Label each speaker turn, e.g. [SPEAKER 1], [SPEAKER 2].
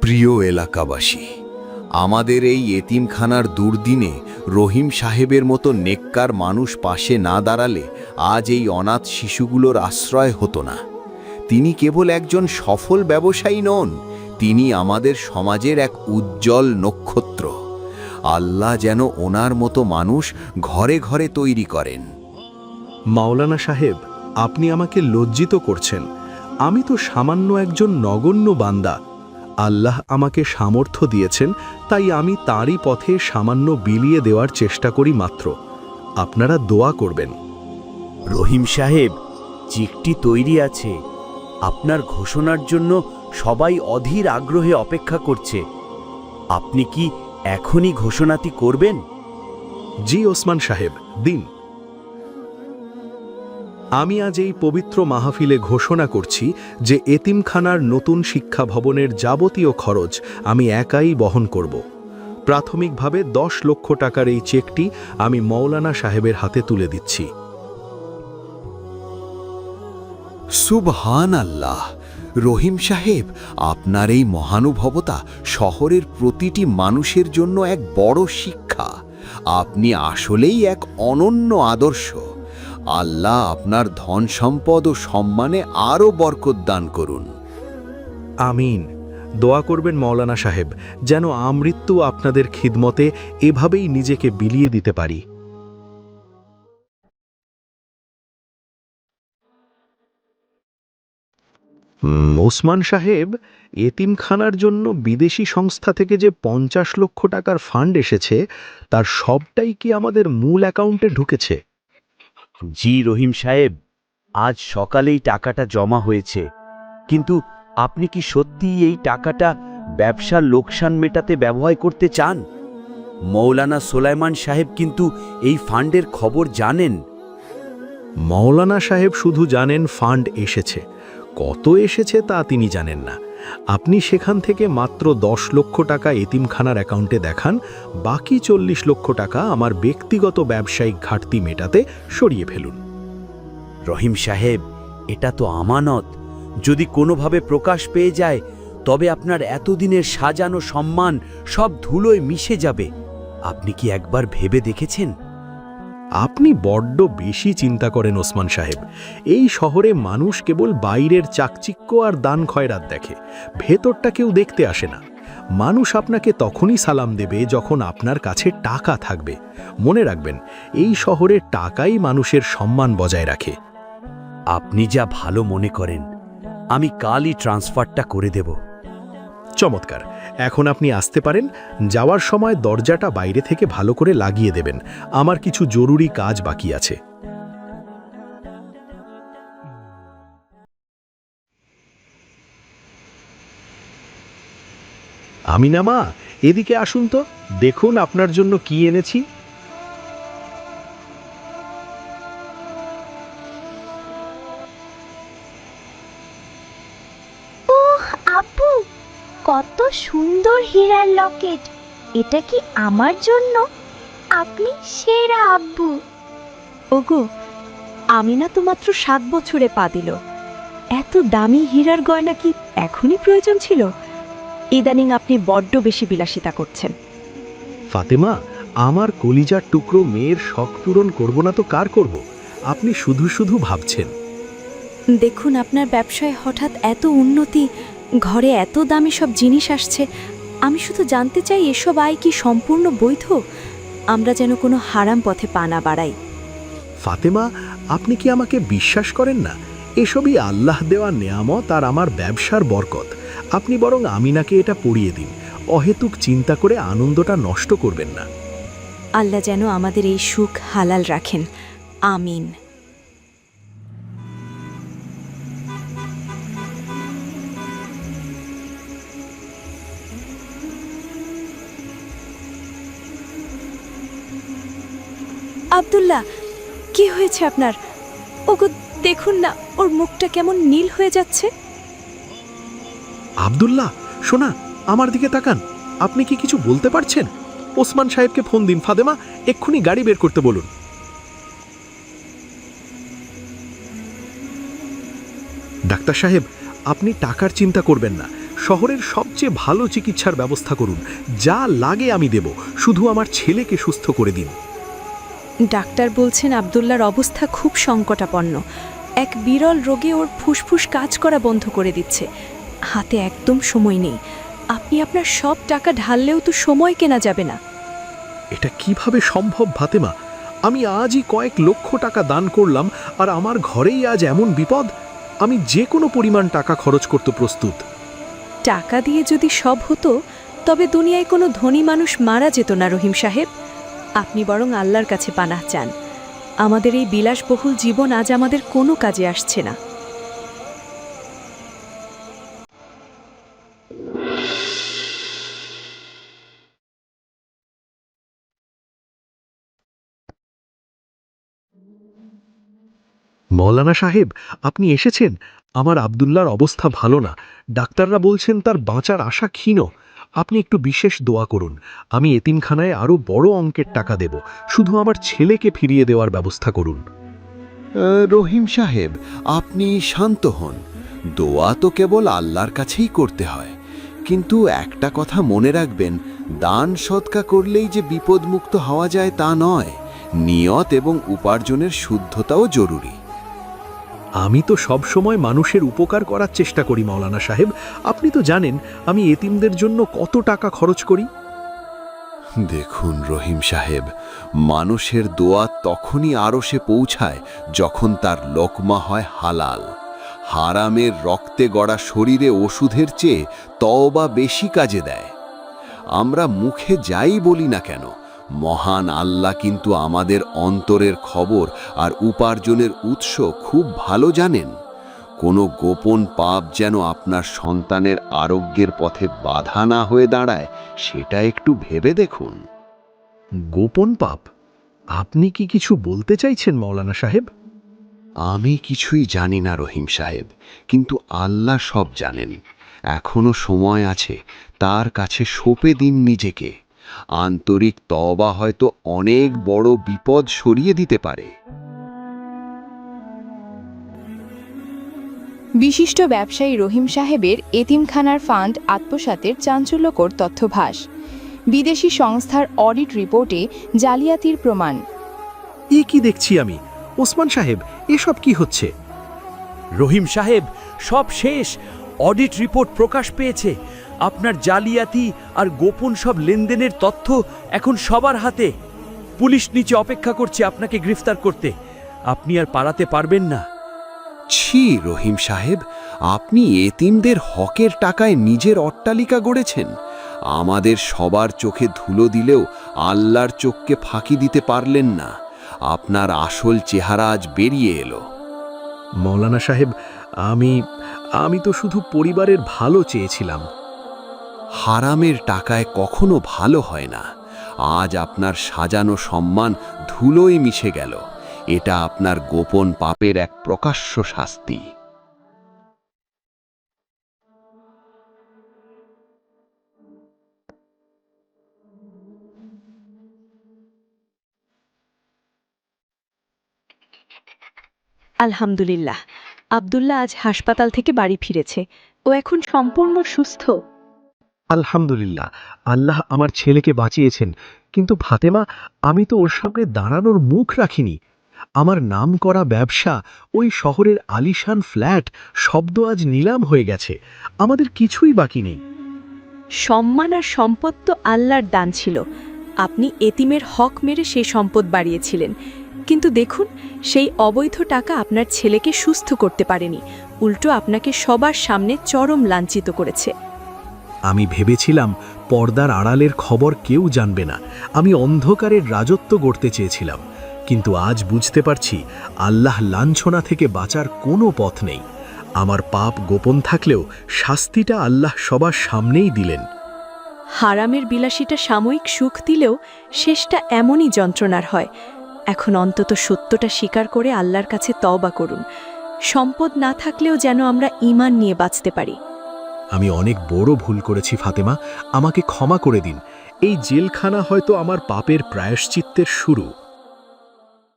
[SPEAKER 1] প্রিয় এলাকাবাসী, আমাদের এই এতিমখানার দুর্দিনে রহিম সাহেবের মতো নেককার মানুষ পাশে না দাঁড়ালে আজ এই অনাথ শিশুগুলোর আশ্রয় হতো না। তিনি কেবল একজন সফল ব্যবসায়ী নন, তিনি আমাদের সমাজের এক উজ্জ্বল নক্ষত্র। আল্লাহ যেন ওনার মতো মানুষ ঘরে ঘরে তৈরি করেন।
[SPEAKER 2] মাওলানা সাহেব, আপনি আমাকে লজ্জিত করছেন। আমি তো সামান্য একজন নগণ্য বান্দা। আল্লাহ আমাকে সামর্থ্য দিয়েছেন, তাই আমি তাঁরই পথে সামান্য বিলিয়ে দেওয়ার চেষ্টা করি মাত্র। আপনারা দোয়া করবেন।
[SPEAKER 3] রহিম সাহেব, চিঠি তৈরি আছে। আপনার ঘোষণার জন্য সবাই অধীর আগ্রহে অপেক্ষা করছে। আপনি কি এখনই ঘোষণাটি করবেন?
[SPEAKER 2] জি ওসমান সাহেব, দিন। আমি আজ এই পবিত্র মাহফিলে ঘোষণা করছি যে এতিমখানার নতুন শিক্ষা ভবনের যাবতীয় খরচ আমি একাই বহন করব। প্রাথমিকভাবে 10 লক্ষ টাকার এই চেকটি আমি মৌলানা সাহেবের হাতে তুলে দিচ্ছি।
[SPEAKER 1] সুবহান আল্লাহ! রহিম সাহেব, আপনার এই মহানুভবতা শহরের প্রতিটি মানুষের জন্য এক বড় শিক্ষা। আপনি আসলেই এক অনন্য আদর্শ। আল্লাহ আপনার ধন সম্পদ ও সম্মানে আরও বরকত দান করুন।
[SPEAKER 2] আমিন। দোয়া করবেন মৌলানা সাহেব, যেন আমৃত্যু আপনাদের খিদমতে এভাবেই নিজেকে বিলিয়ে দিতে পারি। ওসমান সাহেব, এতিমখানার জন্য বিদেশি সংস্থা থেকে যে 50 লক্ষ টাকার ফান্ড এসেছে, তার সবটাই কি আমাদের মূল অ্যাকাউন্টে ঢুকেছে?
[SPEAKER 3] জি রহিম সাহেব, আজ সকালেই টাকাটা জমা হয়েছে। কিন্তু আপনি কি সত্যিই এই টাকাটা ব্যবসার লোকসান মেটাতে ব্যবহার করতে চান? মৌলানা সোলাইমান সাহেব কিন্তু এই ফান্ডের খবর জানেন।
[SPEAKER 2] মৌলানা সাহেব শুধু জানেন ফান্ড এসেছে, কত এসেছে তা তিনি জানেন না। আপনি সেখান থেকে মাত্র 10 লক্ষ টাকা এতিমখানার অ্যাকাউন্টে দেখান, বাকি 40 লক্ষ টাকা আমার ব্যক্তিগত ব্যবসায়িক ঘাটতি মেটাতে সরিয়ে ফেলুন।
[SPEAKER 3] রহিম সাহেব, এটা তো আমানত। যদি কোনোভাবে প্রকাশ পেয়ে যায়, তবে আপনার এতদিনের সাজানো সম্মান সব ধুলোয় মিশে যাবে। আপনি কি একবার ভেবে দেখেছেন?
[SPEAKER 2] আপনি বড্ড বেশি চিন্তা করেন ওসমান সাহেব। এই শহরে মানুষ কেবল বাইরের চাকচিক্য আর দান খয়রাত দেখে, ভেতরটা কেউ দেখতে আসে না। মানুষ আপনাকে তখনই সালাম দেবে যখন আপনার কাছে টাকা থাকবে। মনে রাখবেন, এই শহরে টাকাই মানুষের সম্মান বজায় রাখে।
[SPEAKER 3] আপনি যা ভালো মনে করেন, আমি কালই ট্রান্সফারটা করে দেব।
[SPEAKER 2] চমৎকার। এখন আপনি আসতে পারেন। যাওয়ার সময় দরজাটা বাইরে থেকে ভালো করে লাগিয়ে দেবেন, আমার কিছু জরুরি কাজ বাকি আছে। আমিনা মা, এদিকে আসুন তো, দেখুন আপনার জন্য কি এনেছি।
[SPEAKER 4] আপু, কত সুন্দর হীরার লকেট! এটা কি আমার জন্য? আপনি সেরা আব্বু।
[SPEAKER 5] ওগো, আমিনা তো মাত্র 7 বছরে পা দিল। এত দামি হীরার গয়না কি এখনই প্রয়োজন ছিল? ইদানিং আপনি বড্ড বেশি বিলাসিতা করছেন।
[SPEAKER 2] ফাতেমা, আমার কলিজার টুকরো মেয়ের শখ পূরণ করব না তো কার করব? আপনি শুধু শুধু ভাবছেন।
[SPEAKER 5] দেখুন, আপনার ব্যবসায় হঠাৎ এত উন্নতি, ঘরে এত দামি সব জিনিস আসছে। আমি শুধু জানতে চাই, এসব আয় কি সম্পূর্ণ বৈধ? আমরা যেন কোনো হারাম পথে পা না বাড়াই।
[SPEAKER 2] ফাতেমা, আপনি কি আমাকে বিশ্বাস করেন না? এসবই আল্লাহ দেওয়া নেয়ামত আর আমার ব্যবসার বরকত। আপনি বরং আমিনাকে এটা পড়িয়ে দিন। অহেতুক চিন্তা করে আনন্দটা নষ্ট করবেন না।
[SPEAKER 5] আল্লাহ যেন আমাদের এই সুখ হালাল রাখেন, আমিন। আব্দুল্লাহ, কি হয়েছে আপনার? ওগো, দেখুন না, ওর মুখটা কেমন নীল হয়ে যাচ্ছে।
[SPEAKER 2] আব্দুল্লাহ, শোনা, আমার দিকে তাকান। আপনি কি কিছু বলতে পারছেন? ওসমান সাহেবকে ফোন দিন। ফাতেমা, এক্ষুনি গাড়ি বের করতে বলুন। ডাক্তার সাহেব, আপনি টাকার চিন্তা করবেন না। শহরের সবচেয়ে ভালো চিকিৎসার ব্যবস্থা করুন, যা লাগে আমি দেব, শুধু আমার ছেলেকে সুস্থ করে দিন।
[SPEAKER 5] ডাক্তার বলছেন আব্দুল্লাহর অবস্থা খুব সংকটাপন্ন। এক বিরল রোগে ওর ফুসফুস কাজ করা বন্ধ করে দিচ্ছে। হাতে একদম সময় নেই। আপনি আপনার সব টাকা ঢাললেও তো সময় কেনা যাবে না।
[SPEAKER 2] এটা কিভাবে সম্ভব ফাতেমা? আমি আজই কয়েক লক্ষ টাকা দান করলাম, আর আমার ঘরেই আজ এমন বিপদ। আমি যে কোনো পরিমাণ টাকা খরচ করতে প্রস্তুত।
[SPEAKER 5] টাকা দিয়ে যদি সব হতো, তবে দুনিয়ায় কোনো ধনী মানুষ মারা যেত না রহিম সাহেব। আপনি বরং আল্লাহর কাছে পানাহ চান। আমাদের এই বিলাসবহুল জীবন আজ আমাদের কোনো কাজে আসছে না।
[SPEAKER 2] মৌলানা সাহেব, আপনি এসেছেন। আমার আব্দুল্লাহর অবস্থা ভালো না। ডাক্তাররা বলছেন তার বাঁচার আশা ক্ষীণ। আপনি একটু বিশেষ দোয়া করুন। আমি এতিমখানায় আরও বড় অঙ্কের টাকা দেব, শুধু আমার ছেলেকে ফিরিয়ে দেওয়ার ব্যবস্থা করুন।
[SPEAKER 1] রহিম সাহেব, আপনি শান্ত হন। দোয়া তো কেবল আল্লাহর কাছেই করতে হয়। কিন্তু একটা কথা মনে রাখবেন, দান সৎকা করলেই যে বিপদমুক্ত হওয়া যায় তা নয়। নিয়ত এবং উপার্জনের শুদ্ধতাও জরুরি।
[SPEAKER 2] আমি তো সব সময় মানুষের উপকার করার চেষ্টা করি মৌলানা সাহেব। আপনি তো জানেন আমি এতিমদের জন্য কত টাকা খরচ করি।
[SPEAKER 1] দেখুন রহিম সাহেব, মানুষের দোয়া তখনই আরশে পৌঁছায় যখন তার লোকমা হয় হালাল। হারামের রক্তে গড়া শরীরে ওষুধের চেয়ে তওবা বেশি কাজে দেয়। আমরা মুখে যাই বলি না কেন, মহান আল্লাহ কিন্তু আমাদের অন্তরের খবর আর উপার্জনের উৎস খুব ভালো জানেন। কোনো গোপন পাপ যেন আপনার সন্তানের আরোগ্যের পথে বাধা না হয়ে দাঁড়ায়, সেটা একটু ভেবে দেখুন।
[SPEAKER 2] গোপন পাপ? আপনি কি কিছু বলতে চাইছেন মৌলানা সাহেব?
[SPEAKER 1] আমি কিছুই জানি না রহিম সাহেব, কিন্তু আল্লাহ সব জানেন। এখনো সময় আছে, তার কাছে সঁপে দিন নিজেকে। আন্তরিক তওবা হয়তো অনেক বড় বিপদ সরিয়ে দিতে পারে।
[SPEAKER 6] বিশিষ্ট ব্যবসায়ী রহিম সাহেবের এতিমখানার ফান্ড আত্মসাতের চাঞ্চল্যকর তথ্যভাস। বিদেশি সংস্থার অডিট রিপোর্টে জালিয়াতির প্রমাণ।
[SPEAKER 2] এ কি দেখছি আমি? ওসমান সাহেব, এসব কি হচ্ছে?
[SPEAKER 3] রহিম সাহেব, সব শেষ। অডিট রিপোর্ট প্রকাশ পেয়েছে। আপনার জালিয়াতি আর গোপন সব লেনদেনের তথ্য এখন সবার হাতে। পুলিশ নিচে অপেক্ষা করছে আপনাকে গ্রেফতার করতে। আপনি আর পালাতে পারবেন না।
[SPEAKER 1] ছি রহিম সাহেব, আপনি এতিমদের হকের টাকায় নিজের অট্টালিকা গড়েছেন। আমাদের সবার চোখে ধুলো দিলেও আল্লাহর চোখকে ফাঁকি দিতে পারলেন না। আপনার আসল চেহারা আজ বেরিয়ে এলো।
[SPEAKER 2] মৌলানা সাহেব, আমি তো শুধু পরিবারের ভালো চেয়েছিলাম।
[SPEAKER 1] হারামের টাকায় কখনো ভালো হয় না। আজ আপনার সাজানো সম্মান ধুলোয় মিশে গেল। এটা আপনার গোপন পাপের এক প্রকাশ্য শাস্তি।
[SPEAKER 5] আলহামদুলিল্লাহ, আব্দুল্লাহ আজ হাসপাতাল থেকে বাড়ি ফিরেছে। ও এখন সম্পূর্ণ সুস্থ।
[SPEAKER 2] আলহামদুলিল্লাহ, আল্লাহ আমার ছেলেকে বাঁচিয়েছেন। কিন্তু ফাতেমা, আমি তো ওর সামনে দাঁড়ানোর মুখ রাখিনি। আমার নাম করা ব্যবসা, ওই শহরের আলিশান ফ্ল্যাট, শব্দ আজ নিলাম হয়ে গেছে। আমাদের কিছুই বাকি নেই।
[SPEAKER 5] সম্মান আর সম্পদ তো আল্লাহর দান ছিল। আপনি এতিমের হক মেরে সেই সম্পদ বাড়িয়েছিলেন। কিন্তু দেখুন, সেই অবৈধ টাকা আপনার ছেলেকে সুস্থ করতে পারেনি, উল্টো আপনাকে সবার সামনে চরম লাঞ্ছিত করেছে।
[SPEAKER 2] আমি ভেবেছিলাম পর্দার আড়ালের খবর কেউ জানবে না। আমি অন্ধকারের রাজত্ব গড়তে চেয়েছিলাম। কিন্তু আজ বুঝতে পারছি আল্লাহ লাঞ্ছনা থেকে বাঁচার কোনো পথ নেই। আমার পাপ গোপন থাকলেও শাস্তিটা আল্লাহ সবার সামনেই দিলেন।
[SPEAKER 5] হারামের বিলাসিতা সাময়িক সুখ দিলেও শেষটা এমনই যন্ত্রণার হয়। এখন অন্তত সত্যটা স্বীকার করে আল্লাহর কাছে তওবা করুন। সম্পদ না থাকলেও যেন আমরা ঈমান নিয়ে বাঁচতে পারি।
[SPEAKER 2] আমি অনেক বড় ভুল করেছি ফাতেমা, আমাকে ক্ষমা করে দিন। এই জেলখানা হয়তো আমার পাপের প্রায়শ্চিত্তের শুরু।